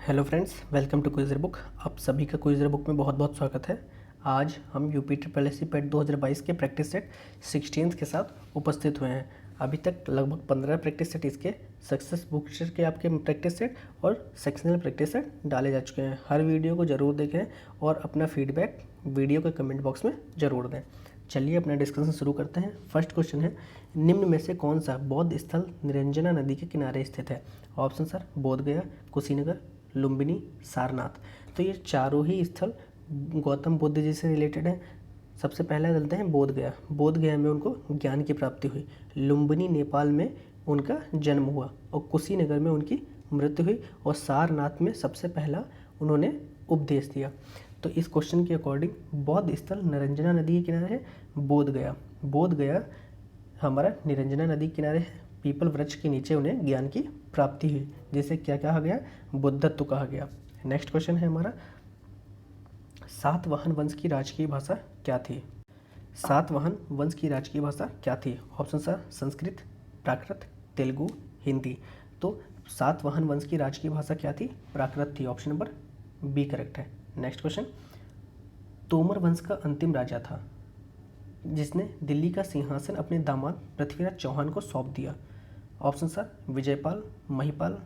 Hello friends, welcome to Quizzer Book. आप सभी का क्विज़र बुक में बहुत बहुत स्वागत है। आज हम यूपी ट्रिपल एस सी पेट 2022 के प्रैक्टिस सेट 16 के साथ उपस्थित हुए हैं। अभी तक लगभग 15 प्रैक्टिस सेट इसके सक्सेस बुकस्टर के आपके प्रैक्टिस सेट और सेक्शनल प्रैक्टिस सेट डाले जा चुके हैं। हर वीडियो को ज़रूर देखें और अपना फीडबैक वीडियो के कमेंट बॉक्स में ज़रूर दें। चलिए अपना डिस्कशन शुरू करते हैं। फर्स्ट क्वेश्चन है, निम्न में से कौन सा बौद्ध स्थल निरंजना नदी के किनारे स्थित है? ऑप्शन सर बोध गया, कुशीनगर, लुम्बिनी, सारनाथ। तो ये चारों ही स्थल गौतम बुद्ध जी से रिलेटेड हैं। सबसे पहले चलते हैं बोध गया। बोध गया में उनको ज्ञान की प्राप्ति हुई, लुम्बिनी नेपाल में उनका जन्म हुआ और कुशीनगर में उनकी मृत्यु हुई और सारनाथ में सबसे पहला उन्होंने उपदेश दिया। तो इस क्वेश्चन के अकॉर्डिंग बौद्ध स्थल निरंजना नदी के किनारे है बोध गया। बोध गया हमारा निरंजना नदी के किनारे है। पीपल वृक्ष के नीचे उन्हें ज्ञान की प्राप्ति हुई, जिसे क्या कहा गया? बुद्धत्व कहा गया। नेक्स्ट क्वेश्चन है हमारा, सातवाहन वंश की राजकीय भाषा क्या थी? सातवाहन वंश की राजकीय भाषा क्या थी? ऑप्शन सर संस्कृत, प्राकृत, तेलुगु, हिंदी। तो सातवाहन वंश की राजकीय भाषा क्या थी? प्राकृत थी। ऑप्शन नंबर बी करेक्ट है। नेक्स्ट क्वेश्चन, तोमर वंश का अंतिम राजा था जिसने दिल्ली का सिंहासन अपने दामाद पृथ्वीराज चौहान को सौंप दिया? Option sir Vijaypal, Mahipal,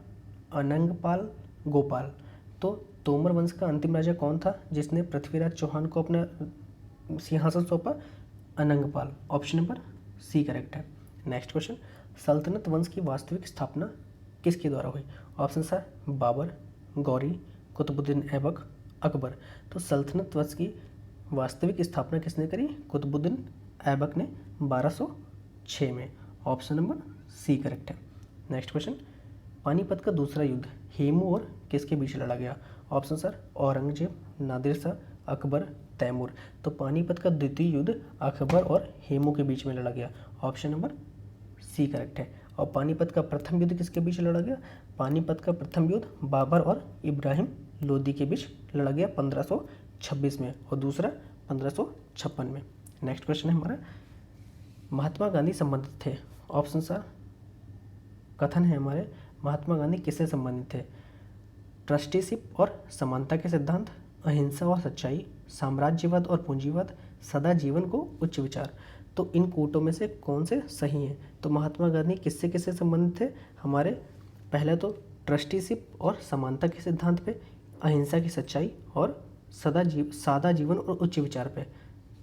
Anangpal, Gopal. तो तोमर वंश का अंतिम राजा कौन था जिसने पृथ्वीराज चौहान को अपना सिंहासन सौंपा? Anangpal. Option number C correct है। नेक्स्ट क्वेश्चन, सल्तनत वंश की वास्तविक स्थापना किसके द्वारा हुई? Options are Babur, Ghori, Qutubuddin Aibak, Akbar. तो सल्तनत वंश की वास्तविक स्थापना किसने करी? कुतुबुद्दीन ऐबक ने 1206 में। ऑप्शन नंबर सी करेक्ट है। नेक्स्ट क्वेश्चन, पानीपत का दूसरा युद्ध हेमू और किसके बीच लड़ा गया? Options are Aurangzeb, Nadir Shah, Akbar, Taimur. तो पानीपत का द्वितीय युद्ध अकबर और हेमू के बीच में लड़ा गया। ऑप्शन नंबर सी करेक्ट है। और पानीपत का प्रथम युद्ध किसके बीच लड़ा गया? पानीपत का प्रथम युद्ध बाबर और इब्राहिम लोदी के बीच लड़ा गया 1526 में और दूसरा 1556 में। नेक्स्ट क्वेश्चन है हमारा, महात्मा गांधी संबंधित थे? ऑप्शन सर कथन है हमारे, महात्मा गांधी किससे संबंधित थे? ट्रस्टीशिप और समानता के सिद्धांत, अहिंसा और सच्चाई, साम्राज्यवाद और पूंजीवाद, सदा जीवन को उच्च विचार। तो इन कोटों में से कौन से सही हैं? तो महात्मा गांधी किससे किससे संबंधित थे हमारे? पहले तो ट्रस्टीशिप और समानता के सिद्धांत पे, अहिंसा की सच्चाई और सादा जीवन और उच्च विचार पे,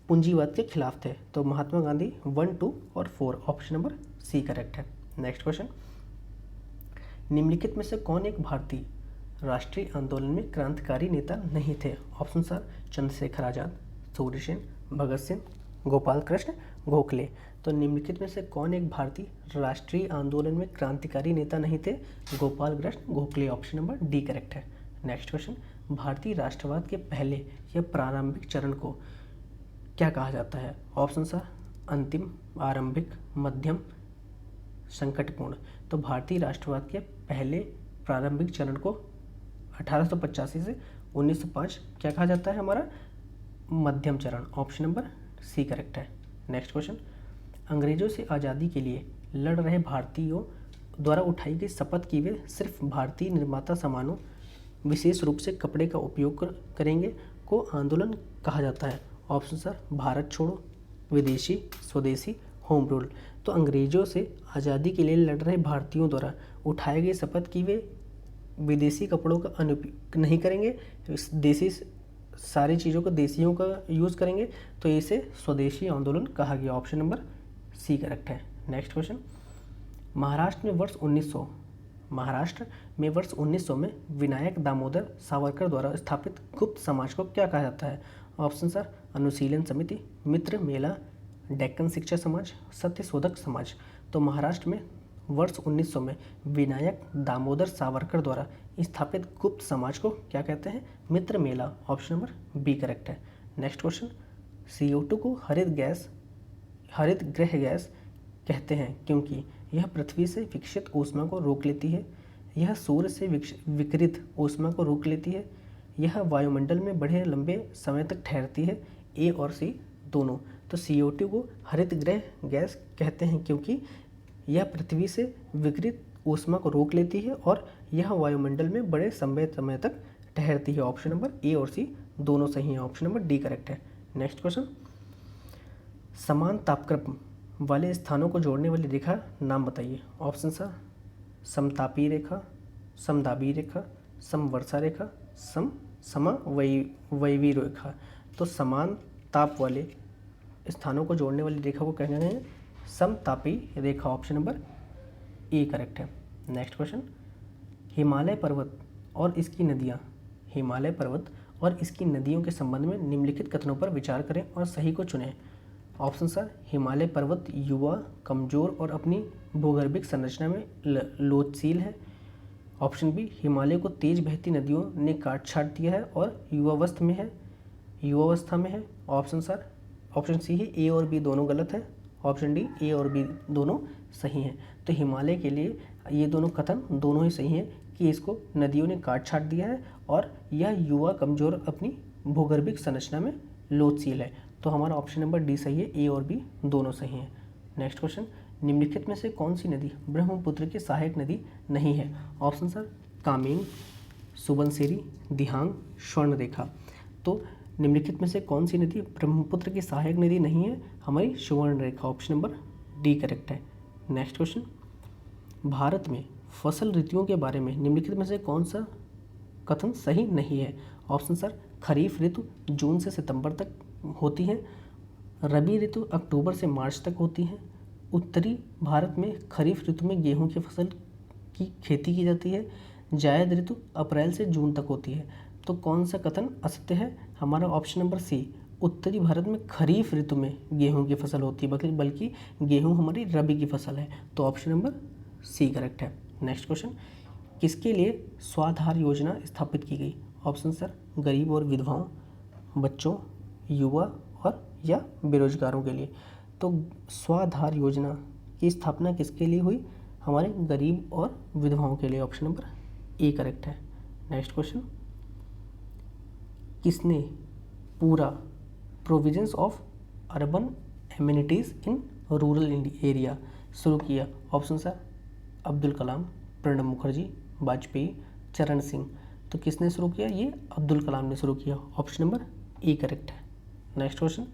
पूंजीवाद के खिलाफ थे। तो महात्मा गांधी 1, 2 और 4। ऑप्शन नंबर सी करेक्ट है। नेक्स्ट क्वेश्चन, निम्नलिखित में से कौन एक भारतीय राष्ट्रीय आंदोलन में क्रांतिकारी नेता नहीं थे? Option sir Chandrashekhar Azad, Surya Sen, Bhagat Singh, Gopal Krishna Gokhale. तो निम्नलिखित में से कौन एक भारतीय राष्ट्रीय आंदोलन में क्रांतिकारी नेता नहीं थे? Gopal Krishna Gokhale. Option number D correct है। नेक्स्ट क्वेश्चन, भारतीय राष्ट्रवाद के पहले या प्रारंभिक चरण को क्या कहा जाता है? ऑप्शन सर अंतिम, आरंभिक, मध्यम, संकटपूर्ण। तो भारतीय राष्ट्रवाद के पहले प्रारंभिक चरण को 1885 से 1905 क्या कहा जाता है हमारा? मध्यम चरण। ऑप्शन नंबर सी करेक्ट है। नेक्स्ट क्वेश्चन, अंग्रेजों से आज़ादी के लिए लड़ रहे भारतीयों द्वारा उठाई गई शपथ की वे सिर्फ भारतीय निर्माता सामानों, विशेष रूप से कपड़े का उपयोग करेंगे को आंदोलन कहा जाता है? ऑप्शन सर भारत छोड़ो, विदेशी, स्वदेशी, होम रूल। तो अंग्रेजों से आज़ादी के लिए लड़ रहे भारतीयों द्वारा उठाए गए शपथ की वे विदेशी कपड़ों का अनुपयोग नहीं करेंगे, देसी सारी चीज़ों का देसियों का यूज़ करेंगे, तो इसे स्वदेशी आंदोलन कहा गया। ऑप्शन नंबर सी करेक्ट है। नेक्स्ट क्वेश्चन, महाराष्ट्र में वर्ष 1900 में विनायक दामोदर सावरकर द्वारा स्थापित गुप्त समाज को क्या कहा जाता है? ऑप्शन सर अनुशीलन समिति, मित्र मेला, डेक्कन शिक्षा समाज, सत्यशोधक समाज। तो महाराष्ट्र में वर्ष 1900 में विनायक दामोदर सावरकर द्वारा स्थापित गुप्त समाज को क्या कहते हैं? मित्र मेला। ऑप्शन नंबर बी करेक्ट है। नेक्स्ट क्वेश्चन, CO2 को हरित गृह गैस कहते हैं क्योंकि यह पृथ्वी से विकसित ऊष्मा को रोक लेती है, यह सूर्य से विकिरित ऊष्मा को रोक लेती है, यह वायुमंडल में बड़े लंबे समय तक ठहरती है। ए और सी दोनों। तो CO2 को हरित गृह गैस कहते हैं क्योंकि यह पृथ्वी से विकिरित ऊष्मा को रोक लेती है और यह वायुमंडल में बड़े समय तक ठहरती है। ऑप्शन नंबर ए और सी दोनों सही हैं। ऑप्शन नंबर डी करेक्ट है। नेक्स्ट क्वेश्चन, समान तापक्रम वाले स्थानों को जोड़ने वाली रेखा नाम बताइए। ऑप्शन सर, समतापी रेखा, समदाबी रेखा, समवर्षा रेखा, समवयवी रेखा। तो समान ताप वाले स्थानों को जोड़ने वाली रेखा को कहते हैं समतापी रेखा। ऑप्शन नंबर ए करेक्ट है। नेक्स्ट क्वेश्चन, हिमालय पर्वत और इसकी नदियों के संबंध में निम्नलिखित कथनों पर विचार करें और सही को चुनें। ऑप्शन सर, हिमालय पर्वत युवा, कमजोर और अपनी भूगर्भिक संरचना में लोचशील है। ऑप्शन बी, हिमालय को तेज बहती नदियों ने काट छाट दिया है और युवावस्था में है। ऑप्शन सी है ए और बी दोनों गलत है। ऑप्शन डी, ए और बी दोनों सही हैं। तो हिमालय के लिए ये दोनों कथन दोनों ही सही हैं कि इसको नदियों ने काट छाट दिया है और यह युवा, कमजोर, अपनी भूगर्भिक संरचना में लोचशील है। तो हमारा ऑप्शन नंबर डी सही है, ए और बी दोनों सही हैं। नेक्स्ट क्वेश्चन, निम्नलिखित में से कौन सी नदी ब्रह्मपुत्र की सहायक नदी नहीं है। ऑप्शन सर, कामेंग, सुबनसिरी, दिहांग, स्वर्णरेखा। तो निम्नलिखित में से कौन सी नदी ब्रह्मपुत्र की सहायक नदी नहीं है, हमारी Subarnarekha. Option number D correct है। नेक्स्ट क्वेश्चन, भारत में फसल ऋतुओं के बारे में निम्नलिखित में से कौन सा कथन सही नहीं है। ऑप्शन सर, खरीफ ऋतु जून से सितंबर तक होती है, रबी ऋतु अक्टूबर से मार्च तक होती है, उत्तरी भारत में खरीफ ऋतु में गेहूं की फसल की खेती की जाती है, जायद ऋतु अप्रैल से जून तक होती है। तो कौन सा कथन असत्य है, हमारा ऑप्शन नंबर सी, उत्तरी भारत में खरीफ ऋतु में गेहूं की फसल होती है, बल्कि गेहूं हमारी रबी की फसल है। तो ऑप्शन नंबर सी करेक्ट है। नेक्स्ट क्वेश्चन, किसके लिए स्वाधार योजना स्थापित की गई। ऑप्शन सर, गरीब और विधवाओं, बच्चों, युवा और या बेरोजगारों के लिए। तो स्वाधार योजना की स्थापना किसके लिए हुई, हमारे गरीब और विधवाओं के लिए। ऑप्शन नंबर ए करेक्ट है। नेक्स्ट क्वेश्चन, किसने पूरा provisions of urban amenities in rural area शुरू किया। ऑप्शन सर, अब्दुल कलाम, प्रणब मुखर्जी, वाजपेयी, चरण सिंह। तो किसने शुरू किया, ये अब्दुल कलाम ने शुरू किया। ऑप्शन नंबर ए करेक्ट है। नेक्स्ट क्वेश्चन,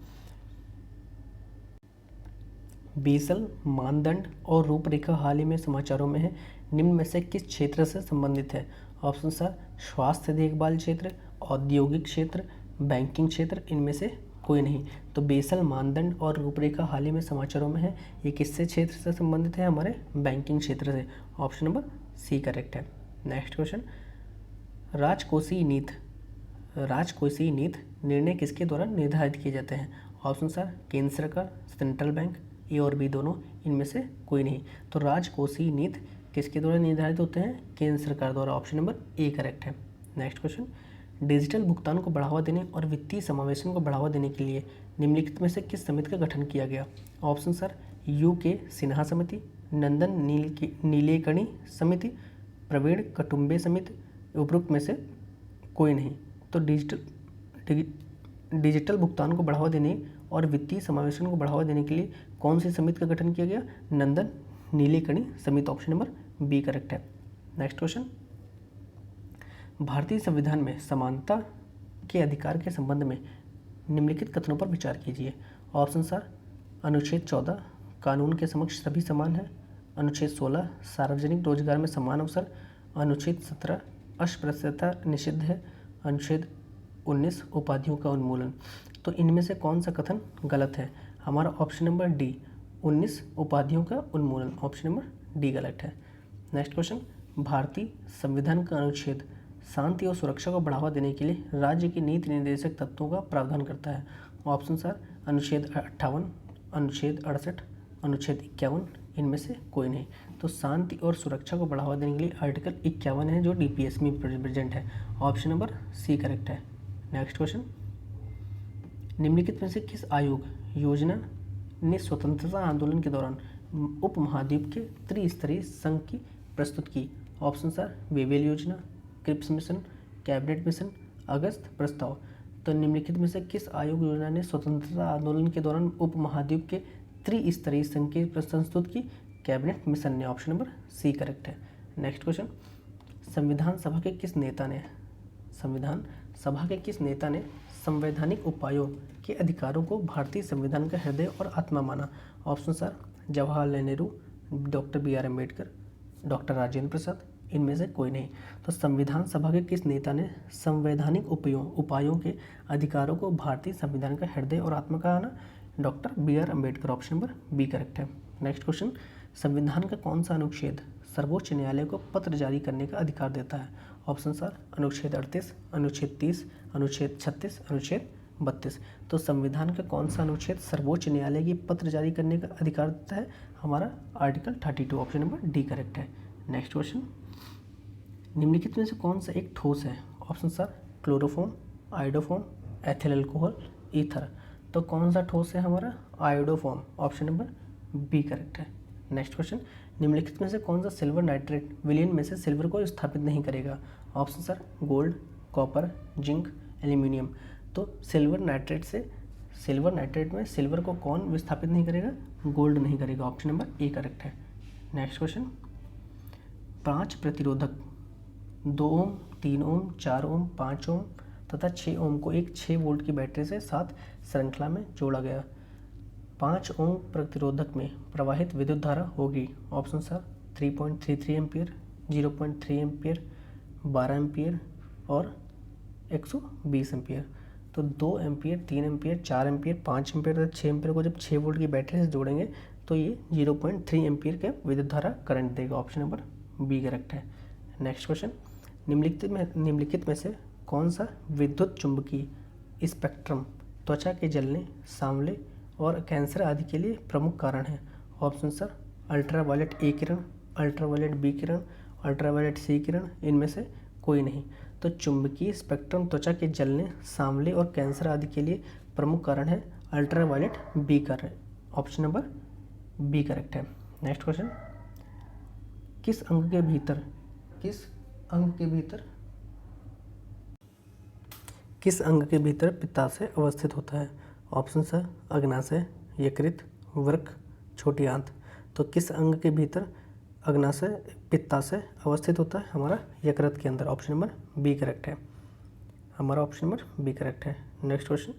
बेसल मानदंड और रूपरेखा हाल ही में समाचारों में है, निम्न में से किस क्षेत्र से संबंधित है। ऑप्शन सर, स्वास्थ्य देखभाल क्षेत्र, औद्योगिक क्षेत्र, बैंकिंग क्षेत्र, इनमें से कोई नहीं। तो बेसल मानदंड और रूपरेखा हाल ही में समाचारों में है, ये किससे क्षेत्र से संबंधित है, हमारे बैंकिंग क्षेत्र से। ऑप्शन नंबर सी करेक्ट है। नेक्स्ट क्वेश्चन, राजकोषीय नीति निर्णय किसके द्वारा निर्धारित किए जाते हैं। ऑप्शन सर, केंद्र सरकार, सेंट्रल बैंक, ए और बी दोनों, इनमें से कोई नहीं। तो राजकोषीय नीति किसके द्वारा निर्धारित होते हैं, केंद्र सरकार द्वारा। ऑप्शन नंबर ए करेक्ट है। नेक्स्ट क्वेश्चन, डिजिटल भुगतान को बढ़ावा देने और वित्तीय समावेशन को बढ़ावा देने के लिए निम्नलिखित में से किस समिति का गठन किया गया। ऑप्शन सर, यूके सिन्हा समिति, नंदन नीलेकणी समिति, प्रवीण कटुम्बे समिति, उपरोक्त में से कोई नहीं। तो डिजिटल भुगतान को बढ़ावा देने और वित्तीय समावेशन को बढ़ावा देने के लिए कौन सी समिति का गठन किया गया, नंदन नीलेकणी समिति। ऑप्शन नंबर बी करेक्ट है। नेक्स्ट क्वेश्चन, भारतीय संविधान में समानता के अधिकार के संबंध में निम्नलिखित कथनों पर विचार कीजिए। ऑप्शन सर, अनुच्छेद 14 कानून के समक्ष सभी समान है, अनुच्छेद 16 सार्वजनिक रोजगार में समान अवसर, अनुच्छेद 17 अस्पृश्यता निषिद्ध है, अनुच्छेद 19 उपाधियों का उन्मूलन। तो इनमें से कौन सा कथन गलत है, हमारा ऑप्शन नंबर डी, 19 उपाधियों का उन्मूलन। ऑप्शन नंबर डी गलत है। नेक्स्ट क्वेश्चन, भारतीय संविधान का अनुच्छेद शांति और सुरक्षा को बढ़ावा देने के लिए राज्य की नीति निर्देशक तत्वों का प्रावधान करता है। ऑप्शन सर, अनुच्छेद 58, अनुच्छेद 68, अनुच्छेद 51, इनमें से कोई नहीं। तो शांति और सुरक्षा को बढ़ावा देने के लिए आर्टिकल 51 है जो डीपीएस में प्रेजेंट है। ऑप्शन नंबर सी करेक्ट है। नेक्स्ट क्वेश्चन, निम्नलिखित में से किस आयोग योजना ने स्वतंत्रता आंदोलन के दौरान उपमहाद्वीप के त्रिस्तरीय संघ की प्रस्तुत की। ऑप्शन सर, वेवेल योजना, क्रिप्स मिशन, कैबिनेट मिशन, अगस्त प्रस्ताव। तो निम्नलिखित में से किस आयोग योजना ने स्वतंत्रता आंदोलन के दौरान उपमहाद्वीप के त्रिस्तरीय संघ की प्रस्तुत की, कैबिनेट मिशन ने। ऑप्शन नंबर सी करेक्ट है। नेक्स्ट क्वेश्चन, संविधान सभा के किस नेता ने संवैधानिक उपायों के अधिकारों को भारतीय संविधान का हृदय और आत्मा माना? Option are Jawaharlal Nehru, doctor B R Ambedkar, doctor Rajendra Prasad, इनमें से कोई नहीं। तो संविधान सभा के किस नेता ने संवैधानिक उपायों के अधिकारों को भारतीय संविधान का हृदय और आत्मा कहा? Doctor B R Ambedkar, option number B correct है। नेक्स्ट क्वेश्चन, संविधान का कौन सा अनुच्छेद सर्वोच्च न्यायालय को पत्र जारी करने का अधिकार देता है? ऑप्शन आर अनुच्छेद 38, अनुच्छेद 30, अनुच्छेद 36, अनुच्छेद 32। तो संविधान का कौन सा अनुच्छेद सर्वोच्च न्यायालय की पत्र जारी करने का अधिकार देता है? हमारा article 32, option number D correct है। नेक्स्ट क्वेश्चन, निम्नलिखित में से कौन सा एक ठोस है? Option are chloroform, iodoform, ethyl alcohol, ether. तो कौन सा ठोस है? हमारा iodoform, option number B correct है। नेक्स्ट क्वेश्चन, निम्नलिखित में से कौन सा सिल्वर नाइट्रेट विलयन में से सिल्वर को स्थापित नहीं करेगा? Option sir gold, copper, zinc, aluminium. तो सिल्वर नाइट्रेट में सिल्वर को कौन विस्थापित नहीं करेगा? गोल्ड नहीं करेगा, ऑप्शन नंबर ए करेक्ट है। नेक्स्ट क्वेश्चन, 5 प्रतिरोधक 2 ओम, 3 ओम, 4 ओम, 5 ओम तथा 6 ओम को एक 6 वोल्ट की बैटरी से साथ श्रृंखला में जोड़ा गया। 5 ओम प्रतिरोधक में प्रवाहित विद्युत धारा होगी। Option sir 3.33 ampere, 0.3 ampere, 12 ampere और 120 एम्पियर। तो 2 एम्पियर, 3 एम्पियर, 4 एम्पियर, 5 एम्पियर तथा 6 एम्पियर को जब 6 वोल्ट की बैटरी से जोड़ेंगे तो ये 0.3 एम्पियर के विद्युत धारा करंट देगा, ऑप्शन नंबर बी करेक्ट है। नेक्स्ट क्वेश्चन, निम्नलिखित में से कौन सा विद्युत चुंबकीय स्पेक्ट्रम त्वचा के जलने, सांवले और कैंसर आदि के लिए प्रमुख कारण है? ऑप्शन सर अल्ट्रावायलेट ए किरण, अल्ट्रावायलेट बी किरण, अल्ट्रावायलेट सी किरण, इनमें से कोई नहीं। तो चुंबकीय स्पेक्ट्रम त्वचा के जलने, सांवले और कैंसर आदि के लिए प्रमुख कारण है अल्ट्रावायलेट बी किरण, ऑप्शन नंबर बी करेक्ट है। नेक्स्ट क्वेश्चन, किस अंग के भीतर पित्ताशय अवस्थित होता है? ऑप्शन सर अग्नाशय, यकृत, वृक्क, छोटी आंत। तो किस अंग के भीतर पित्ताशय अवस्थित होता है? हमारा यकृत के अंदर, ऑप्शन नंबर बी करेक्ट है। हमारा ऑप्शन नंबर बी करेक्ट है। नेक्स्ट क्वेश्चन,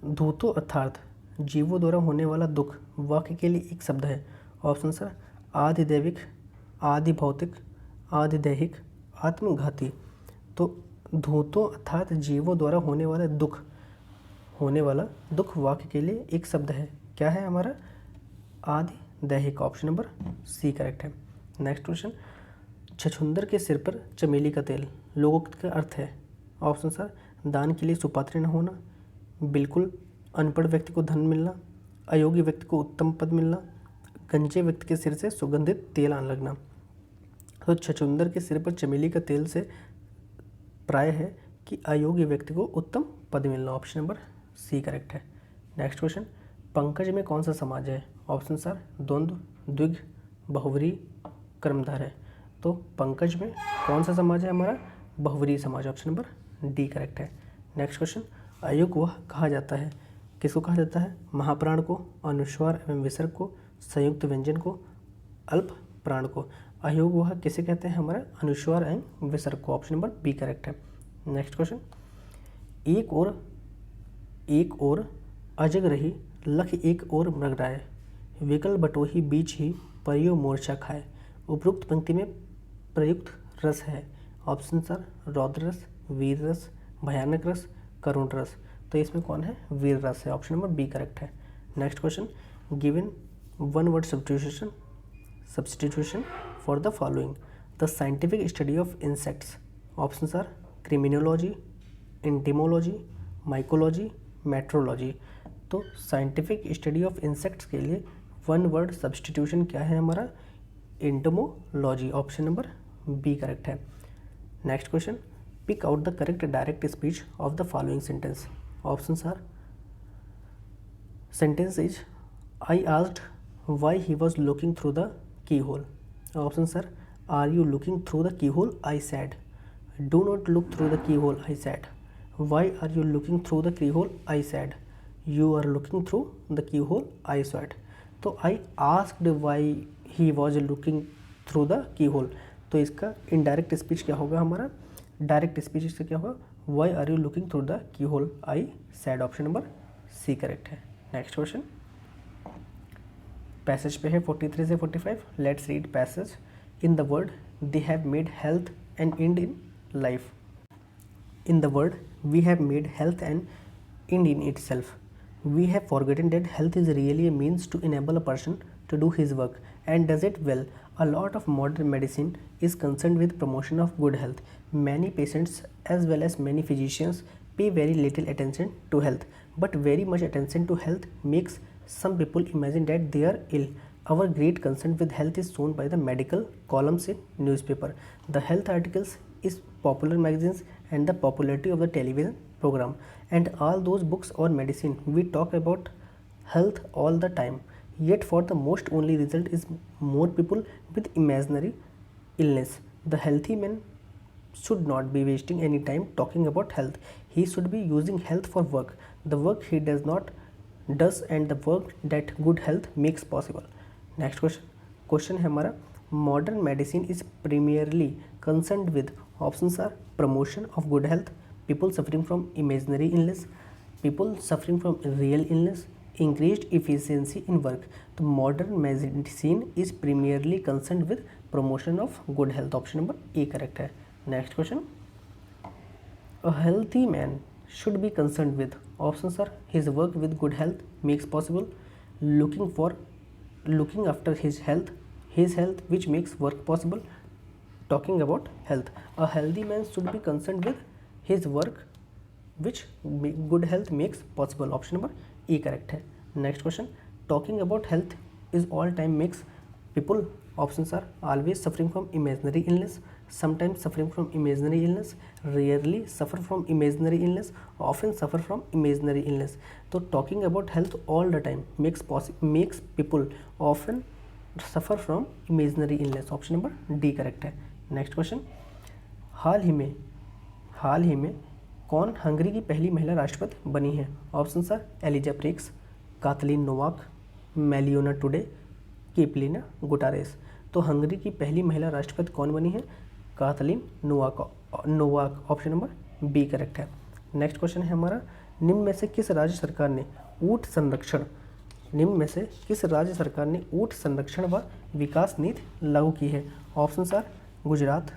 धूतो अर्थात जीवों द्वारा होने वाला दुख वाक्य के लिए एक शब्द है। ऑप्शन सर आधिदैविक, आदि भौतिक, आधिदैहिक, आत्मघाती। तो धूतों अर्थात जीवों द्वारा होने वाला दुख वाक्य के लिए एक शब्द है। क्या है? हमारा आधिदैहिक, ऑप्शन नंबर सी करेक्ट है। नेक्स्ट क्वेश्चन, छछूंदर के सिर पर चमेली का तेल लोकोक्त का अर्थ है? ऑप्शन सर दान के लिए सुपात्र न होना, बिल्कुल अनपढ़ व्यक्ति को धन मिलना, अयोग्य व्यक्ति को उत्तम पद मिलना, गंजे व्यक्ति के सिर से सुगंधित तेल आने लगना। तो छछूंदर के सिर पर चमेली का तेल से प्राय है कि अयोग्य व्यक्ति को उत्तम पद मिलना, ऑप्शन नंबर सी करेक्ट है। नेक्स्ट क्वेश्चन, पंकज में कौन सा समाज है? ऑप्शन सर द्वंद्व, द्विग, बहुव्रीहि, कर्मधारय है। तो पंकज में कौन सा समाज है? हमारा बहुव्रीहि समाज, ऑप्शन नंबर डी करेक्ट है। नेक्स्ट क्वेश्चन, अयुग्म वह कहा जाता है? किसको कहा जाता है? महाप्राण को, अनुस्वार एवं विसर्ग को, संयुक्त व्यंजन को, अल्प प्राण को। अयोग्य वह किसे कहते हैं? हमारा अनुस्वार एवं विसर्ग को, ऑप्शन नंबर बी करेक्ट है। नेक्स्ट क्वेश्चन, एक और अजग रही लख एक और मृगराय, विकल बटोही बीच ही परियो मोर्चा खाए। उपरोक्त पंक्ति में प्रयुक्त रस है? ऑप्शन सर रौद्र रस, वीर रस, भयानक रस, करुण रस। तो इसमें कौन है? वीर रस है, ऑप्शन नंबर बी करेक्ट है। Next question, given one word substitution for the following. The scientific study of insects. Option sir criminology, entomology, mycology, metrology. तो साइंटिफिक स्टडी ऑफ इंसेक्ट्स के लिए वन वर्ड सब्स्टिट्यूशन क्या है? हमारा entomology, option number B correct है। Next question, pick out the correct direct speech of the following sentence. Options are, sentence is I asked why he was looking through the keyhole. Options are, are you looking through the keyhole? I said. Do not look through the keyhole? I said. Why are you looking through the keyhole? I said. You are looking through the keyhole? I said. तो I asked why he was looking through the keyhole. तो इसका indirect speech क्या होगा हमारा, direct speech इससे क्या होगा, why are you looking through the keyhole, I said, option number C correct है। नेक्स्ट क्वेश्चन पैसेज पे है 43 से 45। Let's read passage. In the word they have made health and end in life. In the word, we have made health an end in itself. We have forgotten that health is really a means to enable a person to do his work and does it well. A lot of modern medicine is concerned with promotion of good health. Many patients as well as many physicians pay very little attention to health, but very much attention to health makes some people imagine that they are ill. Our great concern with health is shown by the medical columns in newspaper, the health articles is popular magazines and the popularity of the television program and all those books or medicine. We talk about health all the time, yet for the most only result is more people with imaginary illness. The healthy man should not be wasting any time talking about health. He should be using health for work, the work he does and the work that good health makes possible. Next question है हमारा, modern medicine is primarily concerned with, options are promotion of good health, people suffering from imaginary illness, people suffering from real illness, increased efficiency in work. तो modern medicine is primarily concerned with promotion of good health, option number A correct है। Next question, a healthy man should be concerned with, options are his work with good health makes possible, looking after his health which makes work possible, talking about health. A healthy man should be concerned with his work which good health makes possible, option number E correct है। next question, talking about health is all time makes people, options are always suffering from imaginary illness, sometimes suffering from imaginary illness, rarely suffer from imaginary illness, often suffer from imaginary illness। तो talking about health all the time makes people often suffer from imaginary illness, option number D correct है। Next question, हाल ही में कौन Hungary की पहली महिला राष्ट्रपति बनी है, ऑप्शन आर एलिजा प्रिक्स, काथलीन नोवाक, मेलियोना टुडे, केपलिना गुटारेस। तो हंगरी की पहली महिला राष्ट्रपति कौन बनी है, Katalin Novak, option number B correct है। नेक्स्ट क्वेश्चन है हमारा, निम्न में से किस राज्य सरकार ने ऊँट संरक्षण व विकास नीति लागू की है, ऑप्शन आर गुजरात,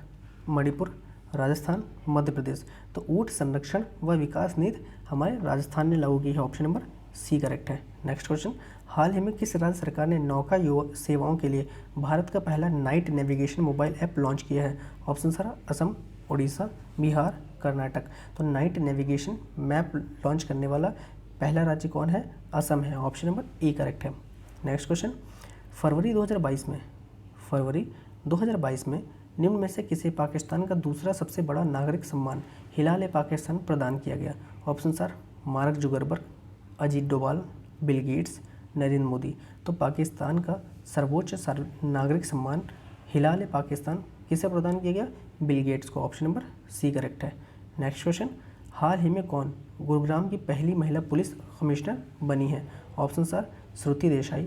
मणिपुर, राजस्थान, मध्य प्रदेश। तो ऊँट संरक्षण व विकास नीति हमारे राजस्थान ने लागू की है, ऑप्शन नंबर सी करेक्ट है। नेक्स्ट क्वेश्चन, हाल ही में किस राज्य सरकार ने नौका सेवाओं के लिए भारत का पहला night navigation mobile app launch किया है, ऑप्शन आर असम, उड़ीसा, बिहार, कर्नाटक। तो नाइट नेविगेशन मैप लॉन्च करने वाला पहला राज्य कौन है, असम है, ऑप्शन नंबर ए करेक्ट है। नेक्स्ट क्वेश्चन, फरवरी 2022 में निम्न में से किसे पाकिस्तान का दूसरा सबसे बड़ा नागरिक सम्मान हिलाल पाकिस्तान प्रदान किया गया, option are Mark Zuckerberg, Ajit Doval, Bill Gates, Narendra Modi. तो पाकिस्तान का सर्वोच्च नागरिक सम्मान हिलाल पाकिस्तान किसे प्रदान किया गया, बिल गेट्स को, ऑप्शन नंबर सी करेक्ट है। नेक्स्ट क्वेश्चन, हाल ही में कौन गुरुग्राम की पहली महिला पुलिस कमिश्नर बनी है, ऑप्शन आर श्रुति देसाई,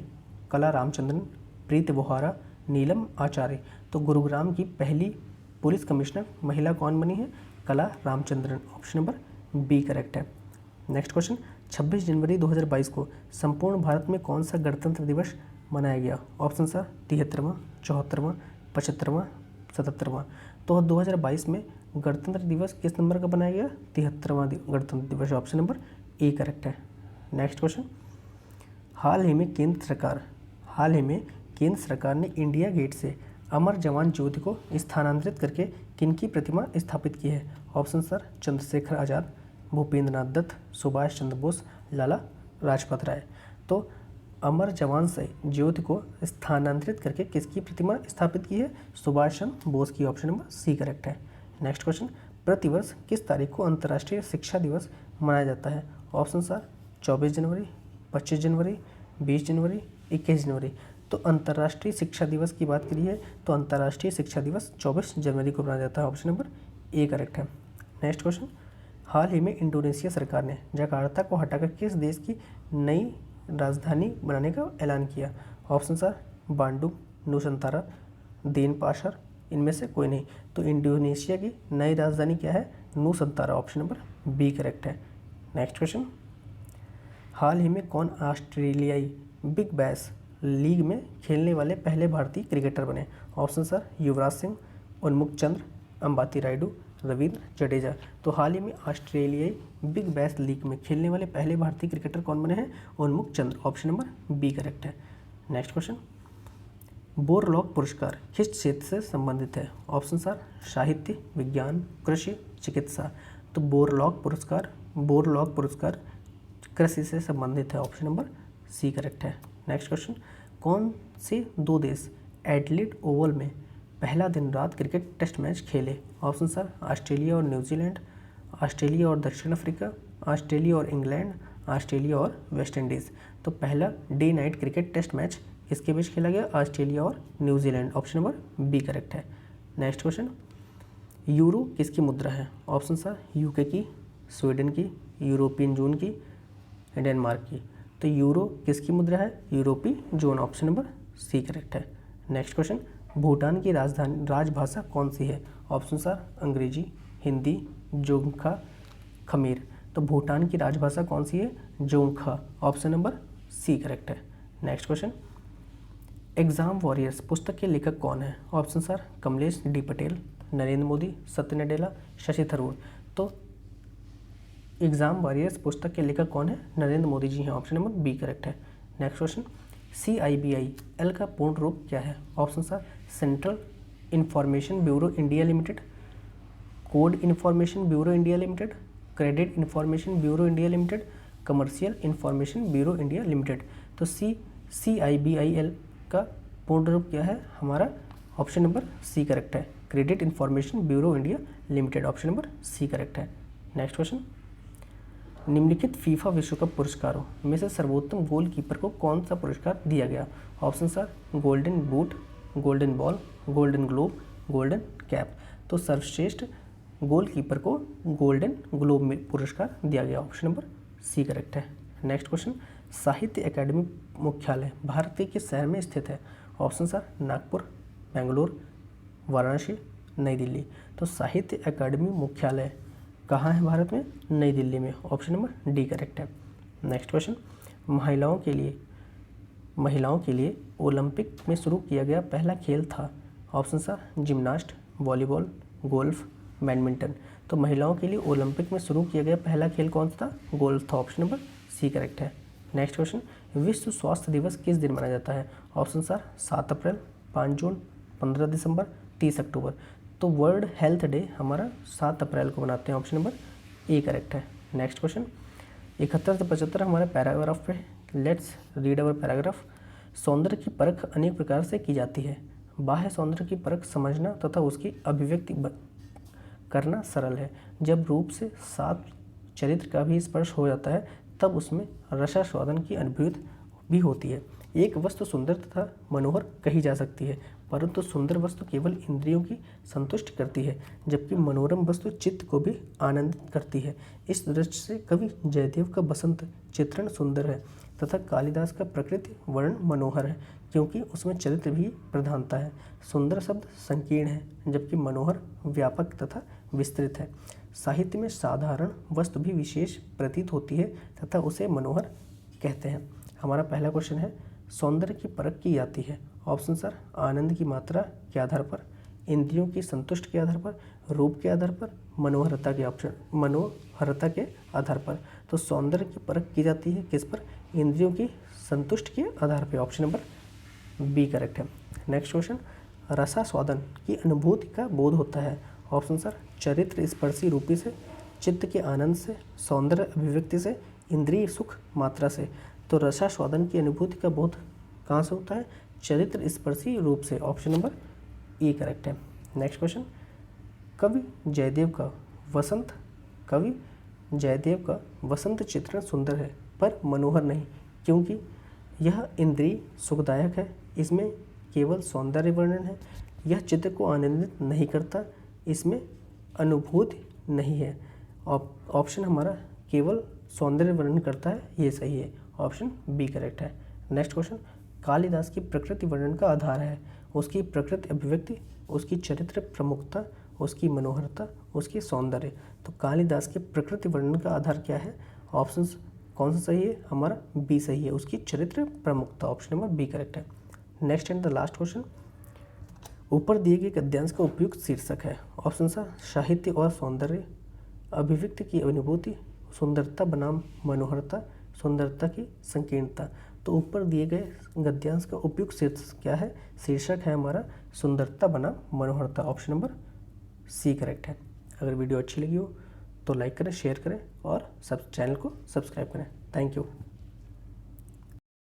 कला रामचंद्रन, प्रीति बोहारा, नीलम आचार्य। तो गुरुग्राम की पहली पुलिस कमिश्नर महिला कौन बनी है, Kala Ramachandran, option number B correct है। नेक्स्ट क्वेश्चन, 26 जनवरी 2022 को संपूर्ण भारत में कौन सा गणतंत्र दिवस मनाया गया, ऑप्शन आर 73वां, 74वां, 75वां, 77वां। तो 2022 में गणतंत्र दिवस किस नंबर का बनाया गया, 73वां गणतंत्र दिवस, ऑप्शन नंबर ए करेक्ट है। नेक्स्ट क्वेश्चन, हाल ही में केंद्र सरकार ने इंडिया गेट से अमर जवान ज्योति को स्थानांतरित करके किनकी प्रतिमा स्थापित की है, ऑप्शन आर चंद्रशेखर आज़ाद, भूपेंद्र नाथ दत्त, सुभाष चंद्र बोस, लाला लाजपत राय। तो अमर जवान से ज्योति को स्थानांतरित करके किसकी प्रतिमा स्थापित की है, सुभाष चंद्र बोस की, ऑप्शन नंबर सी करेक्ट है। नेक्स्ट क्वेश्चन, प्रतिवर्ष किस तारीख को अंतर्राष्ट्रीय शिक्षा दिवस मनाया जाता है, ऑप्शन आर 24 जनवरी, 25 जनवरी, 20 जनवरी, 21 जनवरी। तो अंतर्राष्ट्रीय शिक्षा दिवस की बात करी है तो अंतर्राष्ट्रीय शिक्षा दिवस 24 जनवरी को मनाया जाता है, ऑप्शन नंबर ए करेक्ट है। नेक्स्ट क्वेश्चन, हाल ही में इंडोनेशिया सरकार ने जकार्ता को हटाकर किस देश की नई राजधानी बनाने का ऐलान किया, ऑप्शन आर बांडुंग, नुसंतारा, देनपाशर, इनमें से कोई नहीं। तो इंडोनेशिया की नई राजधानी क्या है? नूसंतारा, ऑप्शन नंबर बी करेक्ट है। नेक्स्ट क्वेश्चन, हाल ही में कौन ऑस्ट्रेलियाई बिग बैश लीग में खेलने वाले पहले भारतीय क्रिकेटर बने? ऑप्शन सर युवराज सिंह, उन्मुक्त चंद्र, अंबाती रायडू, रविंद्र जडेजा। तो हाल ही में ऑस्ट्रेलियाई बिग बैश लीग में खेलने वाले पहले भारतीय क्रिकेटर कौन बने हैं? उन्मुक्त चंद्र, ऑप्शन नंबर बी करेक्ट है। नेक्स्ट क्वेश्चन, बोरलॉग पुरस्कार किस क्षेत्र से संबंधित है? ऑप्शन सर साहित्य, विज्ञान, कृषि, चिकित्सा। तो बोरलॉग पुरस्कार कृषि से संबंधित है, ऑप्शन नंबर सी करेक्ट है। नेक्स्ट क्वेश्चन, कौन से दो देश एडिलेड ओवल में पहला दिन रात क्रिकेट टेस्ट मैच खेले? ऑप्शन सर ऑस्ट्रेलिया और न्यूजीलैंड, ऑस्ट्रेलिया और दक्षिण अफ्रीका, ऑस्ट्रेलिया और इंग्लैंड, ऑस्ट्रेलिया और वेस्ट इंडीज़। तो पहला day night cricket test match किसके बीच खेला गया? ऑस्ट्रेलिया और New Zealand, option number B correct है। नेक्स्ट क्वेश्चन, यूरो किसकी मुद्रा है? ऑप्शन सर यूके की, स्वीडन की, यूरोपियन जून की, डेनमार्क की। तो यूरो किसकी मुद्रा है? यूरोपीय zone, option number C correct है। नेक्स्ट क्वेश्चन, भूटान की राजभाषा कौन सी है? ऑप्शन सर अंग्रेजी, हिंदी, जोंगखा, खमीर। तो भूटान की राजभाषा कौन सी है? Dzongkha, option number C correct है। नेक्स्ट क्वेश्चन, एग्जाम वॉरियर्स पुस्तक के लेखक कौन है? Option are Kamlesh D Patel, Narendra Modi, Satya Nadella, Shashi Tharoor. तो एग्जाम वॉरियर्स पुस्तक के लेखक कौन है? नरेंद्र मोदी जी हैं, ऑप्शन नंबर बी करेक्ट है। नेक्स्ट क्वेश्चन, CIBIL का पूर्ण रूप क्या है? Option are central information bureau India limited, code information bureau India limited, credit information bureau India limited, commercial information bureau India limited. तो CIBIL का पूर्ण रूप क्या है हमारा? ऑप्शन नंबर सी करेक्ट है, credit information bureau India limited, option number C correct है। Next question, निम्नलिखित फीफा विश्व कप पुरस्कारों में से सर्वोत्तम गोलकीपर को कौन सा पुरस्कार दिया गया? Options sir golden boot, golden ball, golden globe, golden cap. तो सर्वश्रेष्ठ गोलकीपर को गोल्डन ग्लोब में पुरस्कार दिया गया, ऑप्शन नंबर सी करेक्ट है। नेक्स्ट क्वेश्चन, साहित्य अकादमी मुख्यालय भारत के किस शहर में स्थित है? ऑप्शन सर नागपुर, बेंगलोर, वाराणसी, नई दिल्ली। तो साहित्य अकादमी मुख्यालय कहाँ है भारत में? नई दिल्ली में, ऑप्शन नंबर डी करेक्ट है। नेक्स्ट क्वेश्चन, महिलाओं के लिए ओलंपिक में शुरू किया गया पहला खेल था? Option sir gymnast, volleyball, golf, badminton. तो महिलाओं के लिए ओलंपिक में शुरू किया गया पहला खेल कौन सा था? गोल्फ था, ऑप्शन नंबर सी करेक्ट है। नेक्स्ट क्वेश्चन, विश्व स्वास्थ्य दिवस किस दिन मनाया जाता है? ऑप्शन सर 7 अप्रैल, 5 जून, 15 दिसंबर, 30 अक्टूबर। तो वर्ल्ड हेल्थ डे हमारा 7 अप्रैल को मनाते हैं, ऑप्शन नंबर ए करेक्ट है। नेक्स्ट क्वेश्चन, 71 से 75 हमारे पैराग्राफ पे, लेट्स रीड अवर पैराग्राफ। सौंदर्य की परख अनेक प्रकार से की जाती है। बाह्य सौंदर्य की परख समझना तथा उसकी अभिव्यक्ति करना सरल है। जब रूप से साथ चरित्र का भी स्पर्श हो जाता है तब उसमें रसास्वादन की अनुभूति भी होती है। एक वस्तु सुंदर तथा मनोहर कही जा सकती है, परंतु सुंदर वस्तु केवल इंद्रियों की संतुष्ट करती है, जबकि मनोरम वस्तु चित्त को भी आनंदित करती है। इस दृष्टि से कवि जयदेव का बसंत चित्रण सुंदर है तथा कालिदास का प्रकृति वर्णन मनोहर है, क्योंकि उसमें चरित्र भी प्रधानता है। सुंदर शब्द संकीर्ण है, जबकि मनोहर व्यापक तथा विस्तृत है। साहित्य में साधारण वस्तु भी विशेष प्रतीत होती है तथा उसे मनोहर कहते हैं। हमारा पहला क्वेश्चन है, सौंदर्य की परख की जाती है। ऑप्शन सर आनंद की मात्रा के आधार पर, इंद्रियों की संतुष्ट के आधार पर, रूप के आधार पर, मनोहरता के आधार पर। तो सौंदर्य की परख की जाती है किस पर? इंद्रियों की संतुष्ट के आधार पर, ऑप्शन नंबर बी करेक्ट है। नेक्स्ट क्वेश्चन, रसास्वादन की अनुभूति का बोध होता है। ऑप्शन सर चरित्र स्पर्शी रूपी से, चित्त के आनंद से, सौंदर्य अभिव्यक्ति से, इंद्रिय सुख मात्रा से। तो रसास्वादन की अनुभूति का बोध कहाँ से होता है? चरित्र स्पर्शी रूप से, ऑप्शन नंबर ए करेक्ट है। नेक्स्ट क्वेश्चन, कवि जयदेव का वसंत चित्रण सुंदर है पर मनोहर नहीं, क्योंकि यह इंद्रिय सुखदायक है, इसमें केवल सौंदर्य वर्णन है, यह चित्त को आनंदित नहीं करता, इसमें अनुभूति नहीं है। ऑप्शन हमारा केवल सौंदर्य वर्णन करता है, ये सही है, ऑप्शन बी करेक्ट है। नेक्स्ट क्वेश्चन, कालिदास की प्रकृति वर्णन का आधार है। उसकी प्रकृति अभिव्यक्ति, उसकी चरित्र प्रमुखता, उसकी मनोहरता, उसकी सौंदर्य। तो कालिदास के प्रकृति वर्णन का आधार क्या है? ऑप्शंस कौन सा सही है? हमारा बी सही है, उसकी चरित्र प्रमुखता। ऑप्शन नंबर बी करेक्ट है। Next and the last question, ऊपर दिए गए गद्यांश का उपयुक्त शीर्षक है। ऑप्शन सा साहित्य और सौंदर्य, अभिव्यक्ति की अनुभूति, सुंदरता बनाम मनोहरता, सुंदरता की संकीर्णता। तो ऊपर दिए गए गद्यांश का उपयुक्त शीर्षक क्या है? शीर्षक है हमारा सुंदरता बनाम मनोहरता। ऑप्शन नंबर सी करेक्ट है। अगर वीडियो अच्छी लगी हो तो लाइक करें, शेयर करें और चैनल को सब्सक्राइब करें। Thank you.